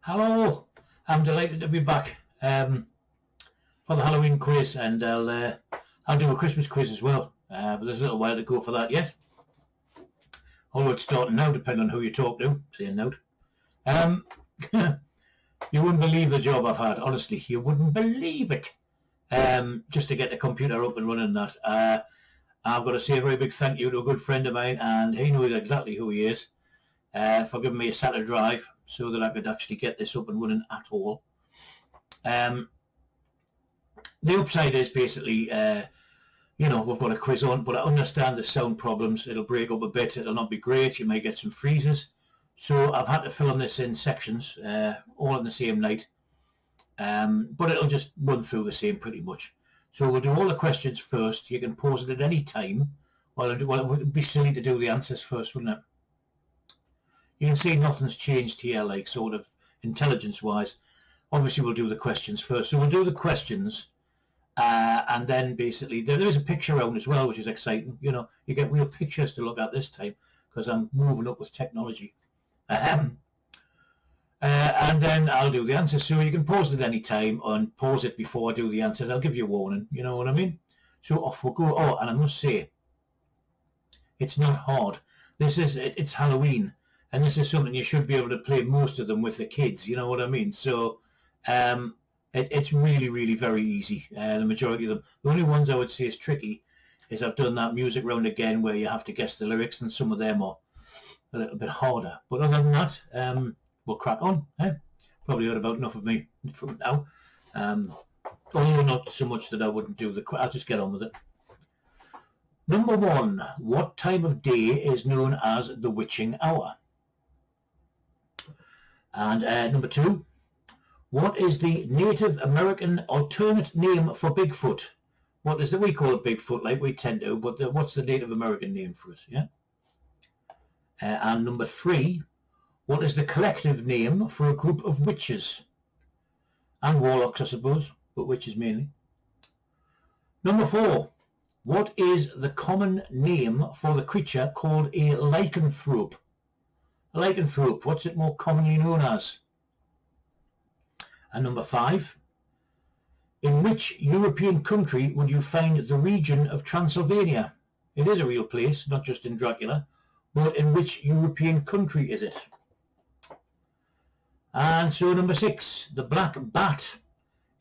Hello, I'm delighted to be back for the Halloween quiz, and I'll do a Christmas quiz as well, but there's a little while to go for that yet. Although it's starting now, depending on who you talk to, saying note. You wouldn't believe the job I've had, honestly, you wouldn't believe it. Just to get the computer up and running that. I've got to say a very big thank you to a good friend of mine, and he knows exactly who he is, for giving me a Saturday drive so that I could actually get this up and running at all. The upside is basically, we've got a quiz on, but I understand the sound problems. It'll break up a bit. It'll not be great. You may get some freezes. So I've had to film this in sections, all on the same night. But it'll just run through the same pretty much. So we'll do all the questions first. You can pause it at any time. Well, it would be silly to do the answers first, wouldn't it? You can see nothing's changed here, like sort of intelligence-wise. Obviously, we'll do the questions first. So we'll do the questions, and then basically there is a picture round as well, which is exciting. You know, you get real pictures to look at this time because I'm moving up with technology. And then I'll do the answers. So you can pause it at any time and pause it before I do the answers. I'll give you a warning. You know what I mean? So off we'll go. Oh, and I must say, it's not hard. It's Halloween. And this is something you should be able to play most of them with the kids, you know what I mean? So it's really, really very easy, the majority of them. The only ones I would say is tricky is I've done that music round again where you have to guess the lyrics, and some of them are a little bit harder. But other than that, we'll crack on. Probably heard about enough of me from now. Although not so much that I wouldn't do I'll just get on with it. Number 1, what time of day is known as the witching hour? And number 2, what is the Native American alternate name for Bigfoot? What is it? We call it Bigfoot like we tend to, but what's the Native American name for it? Yeah. And number 3, what is the collective name for a group of witches? And warlocks, I suppose, but witches mainly. Number 4, what is the common name for the creature called a lycanthrope? A lycanthrope, what's it more commonly known as? And number 5, in which European country would you find the region of Transylvania? It is a real place, not just in Dracula, but in which European country is it? And so number 6, the Black Bat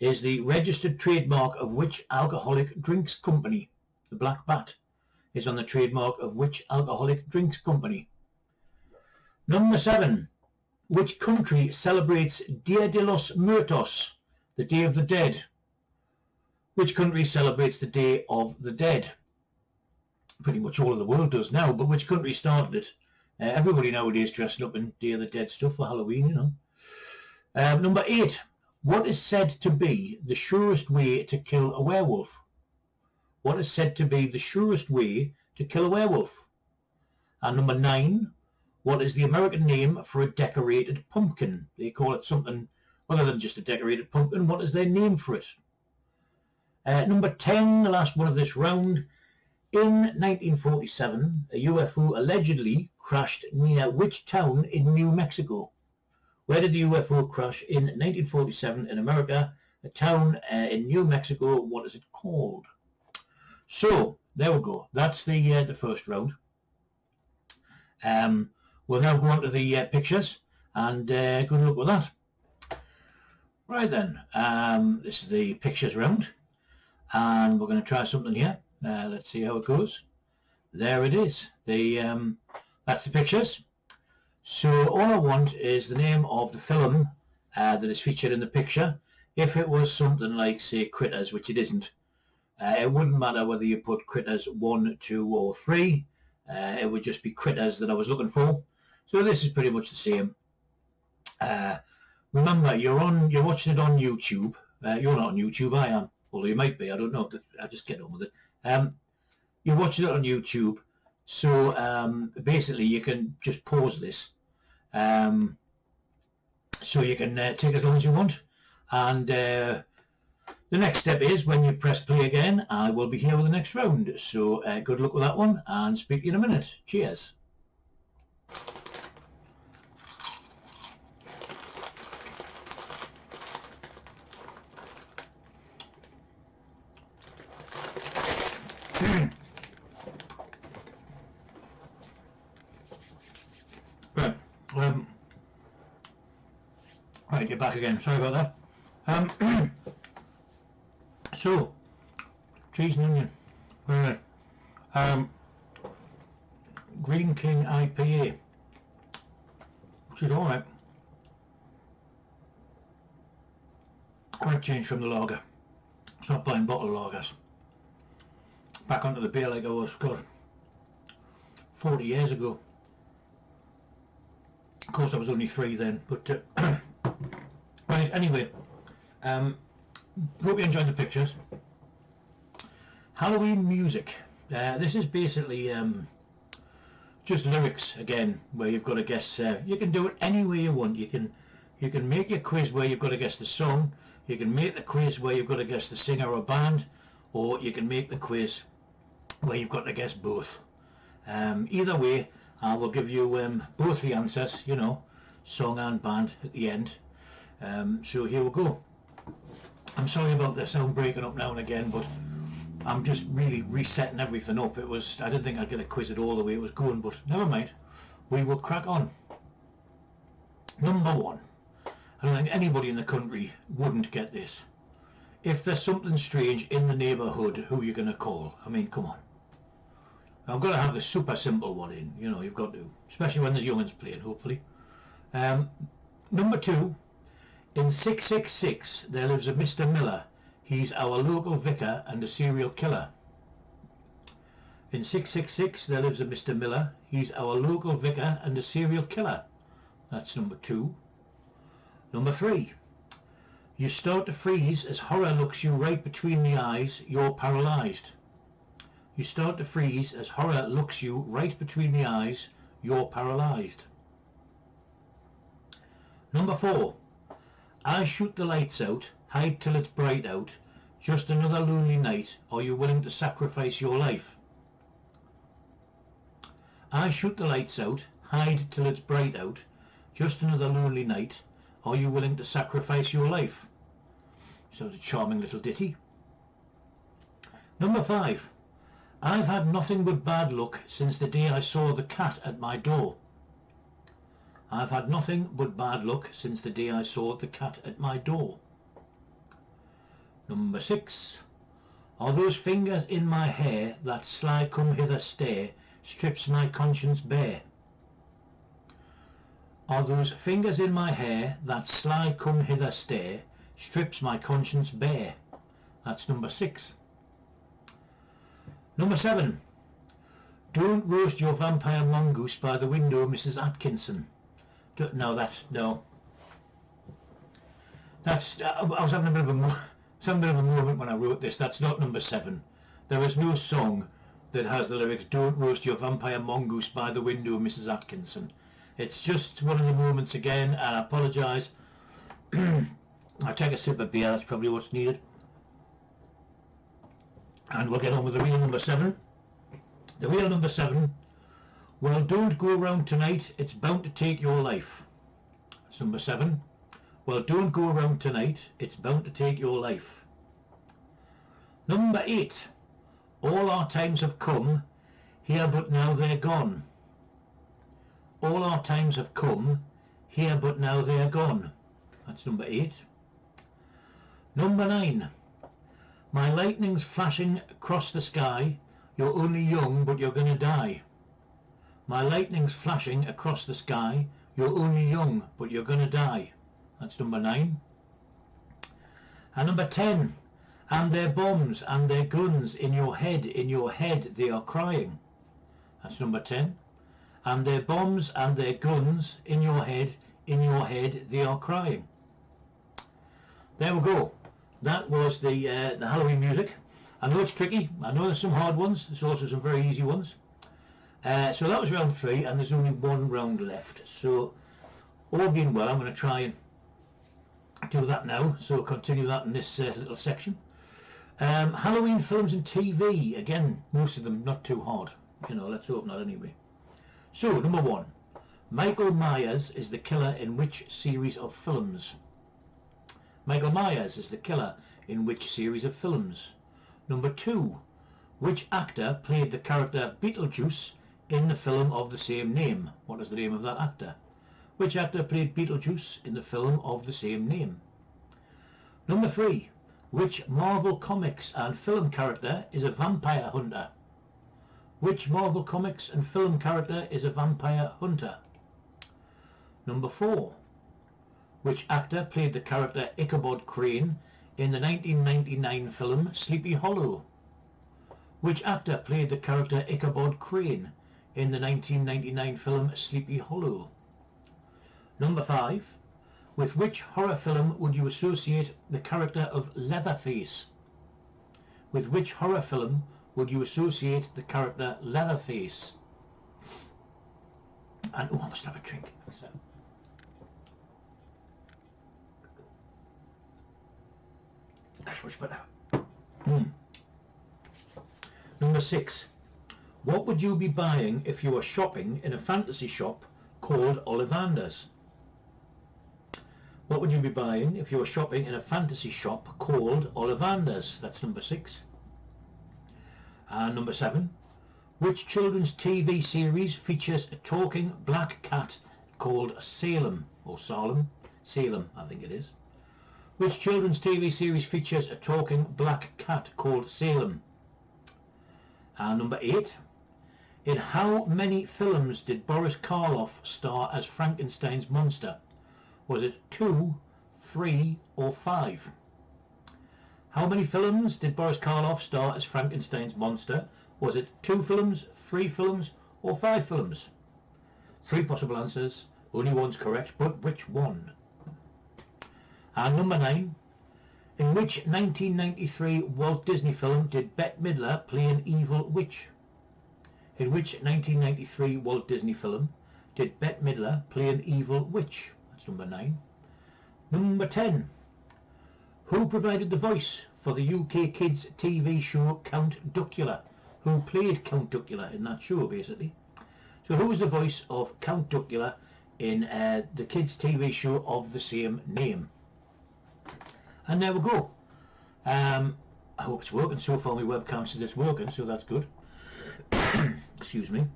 is the registered trademark of which alcoholic drinks company? The Black Bat is on the trademark of which alcoholic drinks company? Number 7, which country celebrates Dia de los Muertos, the Day of the Dead? Which country celebrates the Day of the Dead? Pretty much all of the world does now, but which country started it? Everybody nowadays dressing up in Day of the Dead stuff for Halloween, you know. Number 8, what is said to be the surest way to kill a werewolf? What is said to be the surest way to kill a werewolf? And number 9, what is the American name for a decorated pumpkin? They call it something other than just a decorated pumpkin. What is their name for it? Number 10, the last one of this round. In 1947, a UFO allegedly crashed near which town in New Mexico? Where did the UFO crash in 1947 in America? A town in New Mexico. What is it called? So, there we go. That's the first round. We'll now go on to the pictures and good luck with that. Right then, this is the pictures round, and we're going to try something here. Let's see how it goes. There it is. That's the pictures. So all I want is the name of the film that is featured in the picture. If it was something like, say, Critters, which it isn't, it wouldn't matter whether you put Critters 1, 2 or 3. It would just be Critters that I was looking for. So this is pretty much the same. Remember, you're watching it on YouTube. You're not on YouTube, I am. Although you might be, I don't know. I'll just get on with it. You're watching it on YouTube. So basically you can just pause this. So you can take as long as you want. And the next step is when you press play again, I will be here with the next round. So good luck with that one and speak to you in a minute. Cheers. Right, you're back again. Sorry about that. So, cheese and onion. Right. Green King IPA, which is alright. Quite changed from the lager. It's not buying bottle lagers. Back onto the beer like I was, God, 40 years ago. Of course I was only 3 then, but right, anyway, hope you enjoyed the pictures. Halloween music. This is basically just lyrics again, where you've got to guess. You can do it any way you want. You can make your quiz where you've got to guess the song. You can make the quiz where you've got to guess the singer or band, or you can make the quiz where you've got to guess both. Either way, I will give you both the answers, you know, song and band at the end. So here we go. I'm sorry about the sound breaking up now and again, but I'm just really resetting everything up. I didn't think I'd get a quiz at all the way it was going, but never mind. We will crack on. Number 1. I don't think anybody in the country wouldn't get this. If there's something strange in the neighbourhood, who are you going to call? I mean, come on. I've got to have the super simple one in, you know, you've got to. Especially when there's young'uns playing, hopefully. Number 2. In 666, there lives a Mr. Miller. He's our local vicar and a serial killer. In 666, there lives a Mr. Miller. He's our local vicar and a serial killer. That's number 2. Number 3. You start to freeze as horror looks you right between the eyes. You're paralysed. You start to freeze as horror looks you right between the eyes. You're paralysed. Number 4. I shoot the lights out, hide till it's bright out. Just another lonely night. Are you willing to sacrifice your life? I shoot the lights out, hide till it's bright out. Just another lonely night. Are you willing to sacrifice your life? Sounds a charming little ditty. Number 5. I've had nothing but bad luck since the day I saw the cat at my door. I've had nothing but bad luck since the day I saw the cat at my door. Number 6. Are those fingers in my hair that sly come hither stare strips my conscience bare? Are those fingers in my hair that sly come hither stare strips my conscience bare? That's number 6. Number 7. Don't roast your vampire mongoose by the window, Mrs. Atkinson. No, that's no. That's I was having a bit of a moment when I wrote this. That's not number 7. There is no song that has the lyrics "Don't roast your vampire mongoose by the window, Mrs. Atkinson." It's just one of the moments again, and I apologise. I'll take a sip of beer. That's probably what's needed, and we'll get on with the real number 7. The real number 7. Well, don't go around tonight, it's bound to take your life. That's number 7. Well, don't go around tonight, it's bound to take your life. Number 8. All our times have come, here but now they're gone. All our times have come, here but now they're gone. That's number 8. Number 9. My lightning's flashing across the sky, you're only young but you're gonna die. My lightning's flashing across the sky. You're only young, but you're gonna die. That's number 9. And number 10. And their bombs and their guns in your head they are crying. That's number 10. And their bombs and their guns in your head they are crying. There we go. That was the Halloween music. I know it's tricky. I know there's some hard ones. There's also some very easy ones. So that was round 3, and there's only one round left. So all being well, I'm going to try and do that now. So we'll continue that in this little section. Halloween films and TV. Again, most of them not too hard. You know, let's hope not anyway. So, number 1. Michael Myers is the killer in which series of films? Michael Myers is the killer in which series of films? Number 2. Which actor played the character Beetlejuice in the film of the same name? What is the name of that actor? Which actor played Beetlejuice in the film of the same name? Number 3. Which Marvel Comics and film character is a vampire hunter? Which Marvel Comics and film character is a vampire hunter? Number 4. Which actor played the character Ichabod Crane in the 1999 film Sleepy Hollow? Which actor played the character Ichabod Crane in the 1999 film Sleepy Hollow? Number 5. With which horror film would you associate the character of Leatherface? With which horror film would you associate the character Leatherface? And I must have a drink. So. That's much better. Number 6. What would you be buying if you were shopping in a fantasy shop called Ollivander's? What would you be buying if you were shopping in a fantasy shop called Ollivander's? That's number 6. And number 7. Which children's TV series features a talking black cat called Salem? Or Salem? Salem, I think it is. Which children's TV series features a talking black cat called Salem? And number 8. In how many films did Boris Karloff star as Frankenstein's monster? Was it 2, 3 or 5? How many films did Boris Karloff star as Frankenstein's monster? Was it 2 films, 3 films or 5 films? 3 possible answers, only one's correct, but which one? And number 9. In which 1993 Walt Disney film did Bette Midler play an evil witch? In which 1993 Walt Disney film did Bette Midler play an evil witch? That's number 9. Number 10. Who provided the voice for the UK kids TV show Count Duckula? Who played Count Duckula in that show, basically? So who was the voice of Count Duckula in the kids TV show of the same name? And there we go. I hope it's working. So far my webcam says it's working, so that's good. Excuse me.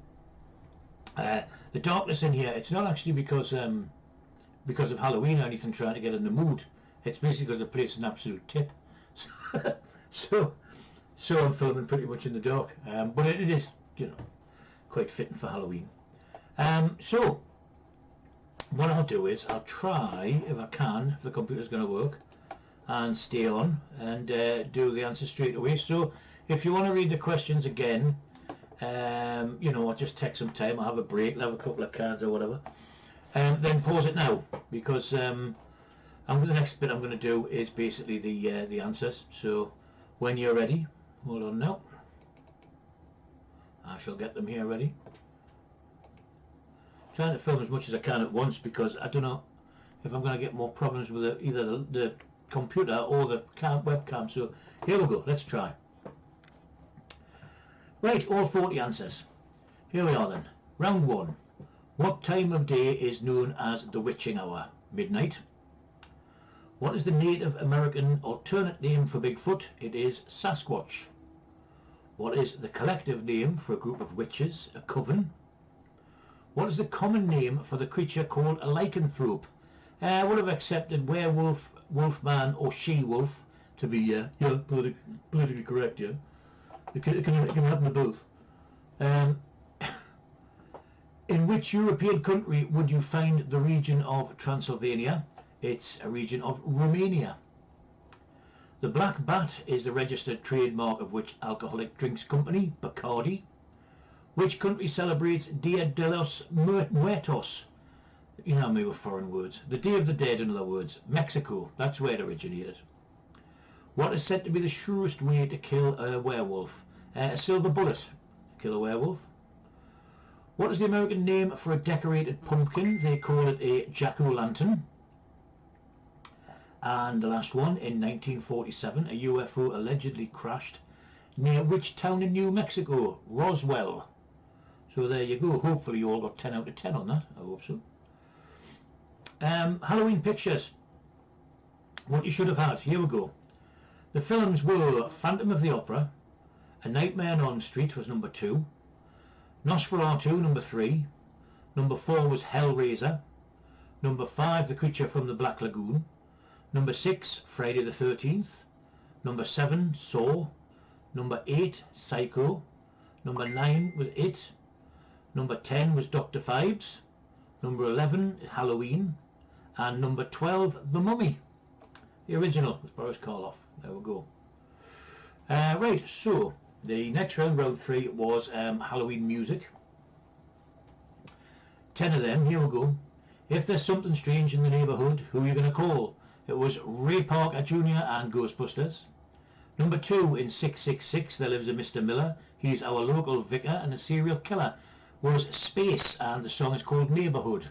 The darkness in here, it's not actually because of Halloween or anything trying to get in the mood. It's basically because the place is an absolute tip. so I'm filming pretty much in the dark. But it is, you know, quite fitting for Halloween. So what I'll do is I'll try, if I can, if the computer's going to work, and stay on and do the answer straight away. So if you want to read the questions again, you know, I'll just take some time, I'll have a break, I'll have a couple of cards or whatever, then pause it now, because the next bit I'm going to do is basically the answers. So when you're ready, hold on now, I shall get them here ready. Trying to film as much as I can at once, because I don't know if I'm going to get more problems with either the computer or the webcam. So here we go, let's try. Right, all 40 answers. Here we are then. Round 1. What time of day is known as the witching hour? Midnight. What is the Native American alternate name for Bigfoot? It is Sasquatch. What is the collective name for a group of witches? A coven. What is the common name for the creature called a lycanthrope? I would have accepted werewolf, wolfman or she-wolf to be politically correct, yeah. It can happen to both. In which European country would you find the region of Transylvania? It's a region of Romania. The black bat is the registered trademark of which alcoholic drinks company? Bacardi. Which country celebrates Dia de los Muertos? You know me with foreign words. The Day of the Dead, in other words. Mexico. That's where it originated. What is said to be the surest way to kill a werewolf? A silver bullet. Kill a werewolf. What is the American name for a decorated pumpkin? They call it a jack-o'-lantern. And the last one, in 1947, a UFO allegedly crashed near which town in New Mexico? Roswell. So there you go. Hopefully you all got 10 out of 10 on that. I hope so. Halloween pictures. What you should have had. Here we go. The films were Phantom of the Opera, A Nightmare on Elm Street was number 2, Nosferatu number 3, number 4 was Hellraiser, Number 5, The Creature from the Black Lagoon. Number 6, Friday the 13th. Number 7, Saw. Number 8, Psycho. Number 9 was It. Number 10 was Dr. Phibes. Number 11, Halloween. And number 12, The Mummy. The original with Boris Karloff. There we go. Right, so the next round, round 3, was Halloween music. 10 of them, here we go. If there's something strange in the neighbourhood, who are you going to call? It was Ray Parker Jr. and Ghostbusters. Number 2, in 666, there lives a Mr. Miller. He's our local vicar and a serial killer. Was Space, and the song is called Neighbourhood.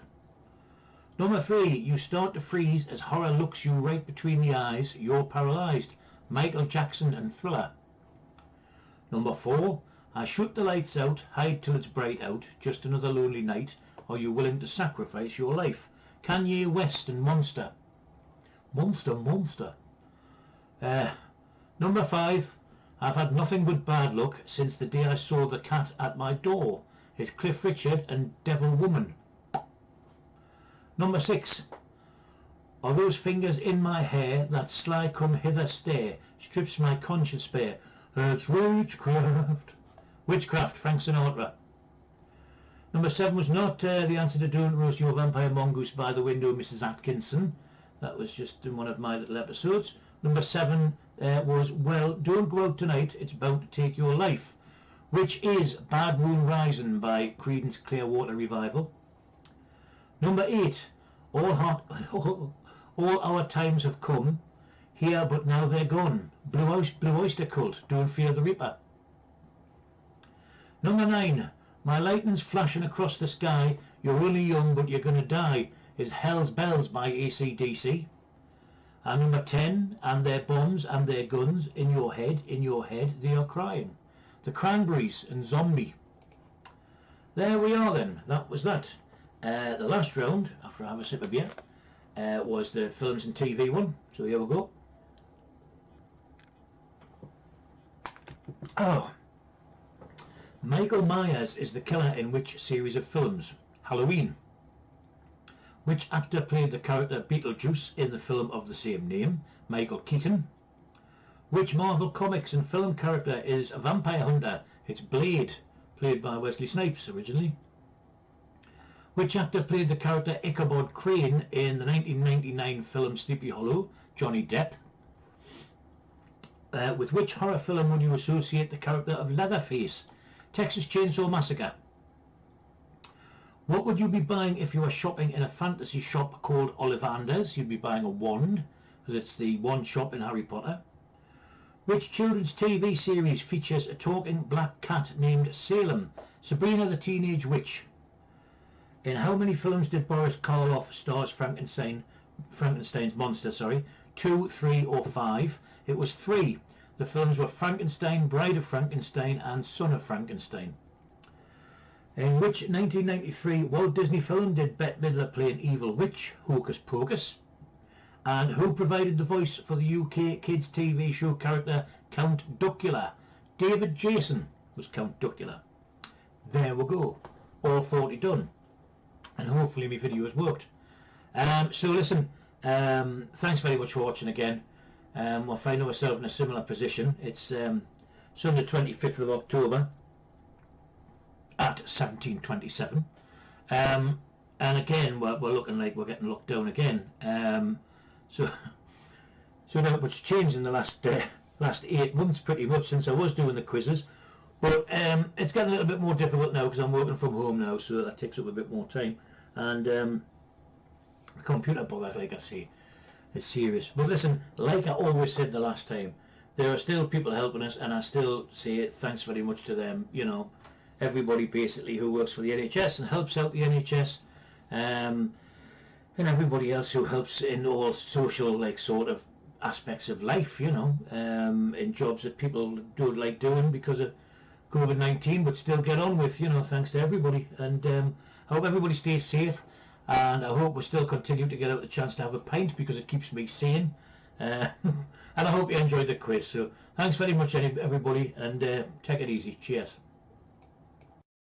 Number 3, you start to freeze as horror looks you right between the eyes. You're paralysed. Michael Jackson and Thriller. Number 4, I shoot the lights out, hide till it's bright out, just another lonely night. Are you willing to sacrifice your life? Kanye West and Monster. Monster. Number 5, I've had nothing but bad luck since the day I saw the cat at my door. It's Cliff Richard and Devil Woman. Number 6, are those fingers in my hair, that sly come hither stare, strips my conscience bare. It's witchcraft. Witchcraft, Frank Sinatra. Number 7 was not the answer to Don't Roast Your Vampire Mongoose by the Window, Mrs. Atkinson. That was just in one of my little episodes. Number 7 was, well, don't go out tonight, it's bound to take your life, which is Bad Moon Rising by Creedence Clearwater Revival. Number 8, all our times have come, here but now they're gone. Blue Oyster Cult, Don't Fear the Reaper. Number 9, my lightning's flashing across the sky, you're only young but you're gonna die, is Hell's Bells by AC/DC. And number 10, and their bombs and their guns, in your head, they are crying. The Cranberries and Zombie. There we are then, that was that. The last round, after I have a sip of beer, was the films and TV one, so here we go. Oh. Michael Myers is the killer in which series of films? Halloween. Which actor played the character Beetlejuice in the film of the same name? Michael Keaton. Which Marvel Comics and film character is a vampire hunter? It's Blade, played by Wesley Snipes originally. Which actor played the character Ichabod Crane in the 1999 film Sleepy Hollow? Johnny Depp. With which horror film would you associate the character of Leatherface? Texas Chainsaw Massacre. What would you be buying if you were shopping in a fantasy shop called Ollivander's? You'd be buying a wand, because it's the wand shop in Harry Potter. Which children's TV series features a talking black cat named Salem? Sabrina the Teenage Witch. In how many films did Boris Karloff star as Frankenstein's monster? 2, 3 or 5? It was 3. The films were Frankenstein, Bride of Frankenstein and Son of Frankenstein. In which 1993 Walt Disney film did Bette Midler play an evil witch? Hocus Pocus. And who provided the voice for the UK kids TV show character Count Duckula? David Jason was Count Duckula. There we go. All 40 done. And hopefully my video has worked. So listen, thanks very much for watching again. We'll find ourselves in a similar position. It's Sunday 25th of October at 17:27. And again we're looking like we're getting locked down again. So not much changed in the last 8 months pretty much since I was doing the quizzes. But it's getting a little bit more difficult now because I'm working from home now, so that takes up a bit more time. And the computer bug, like I say, is serious. But listen, like I always said the last time, there are still people helping us, and I still say thanks very much to them. You know, everybody basically who works for the NHS and helps out the NHS, and everybody else who helps in all social sort of aspects of life. You know, in jobs that people don't like doing because of COVID-19, but still get on with. You know, thanks to everybody, and I hope everybody stays safe. And I hope we still continue to get out the chance to have a pint because it keeps me sane. And I hope you enjoyed the quiz. So thanks very much everybody, and take it easy. Cheers.